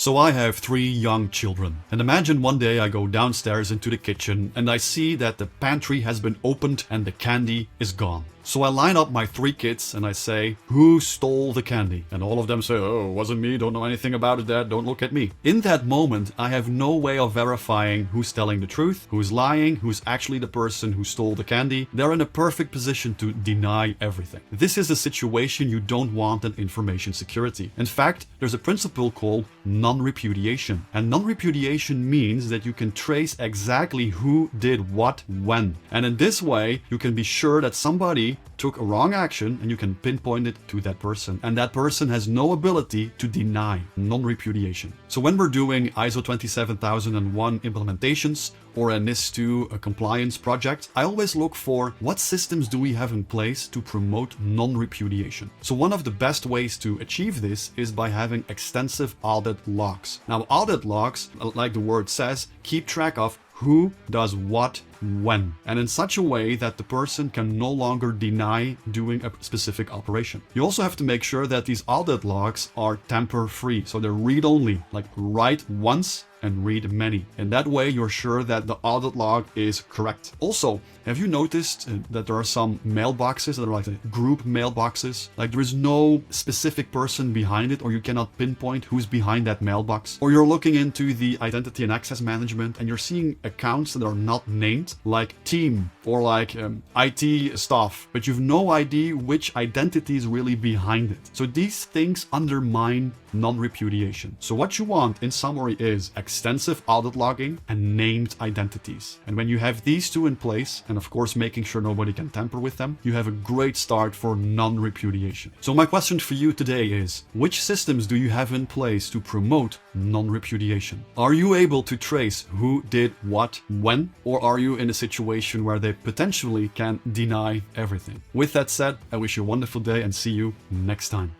So I have 3 young children, and imagine one day I go downstairs into the kitchen and I see that the pantry has been opened and the candy is gone. So I line up my 3 kids and I say, who stole the candy? And all of them say, oh, it wasn't me, don't know anything about it, Dad, don't look at me. In that moment, I have no way of verifying who's telling the truth, who's lying, who's actually the person who stole the candy. They're in a perfect position to deny everything. This is a situation you don't want in information security. In fact, there's a principle called non-repudiation. And non-repudiation means that you can trace exactly who did what when. And in this way, you can be sure that somebody took a wrong action and you can pinpoint it to that person. And that person has no ability to deny. Non-repudiation. So when we're doing ISO 27001 implementations or a NIS2 compliance project, I always look for what systems do we have in place to promote non-repudiation. So one of the best ways to achieve this is by having extensive audit logs. Now audit logs, like the word says, keep track of who does what when, and in such a way that the person can no longer deny doing a specific operation. You also have to make sure that these audit logs are tamper-free, so they're read-only, like write once and read many. And that way you're sure that the audit log is correct. Also, have you noticed that there are some mailboxes that are like group mailboxes? Like there is no specific person behind it, or you cannot pinpoint who's behind that mailbox. Or you're looking into the identity and access management and you're seeing accounts that are not named, like team or like IT staff, but you've no idea which identity is really behind it. So these things undermine non-repudiation. So what you want in summary is extensive audit logging and named identities. And when you have these two in place, and of course making sure nobody can tamper with them, you have a great start for non-repudiation. So my question for you today is, which systems do you have in place to promote non-repudiation? Are you able to trace who did what when, or are you in a situation where they potentially can deny everything? With that said, I wish you a wonderful day and see you next time.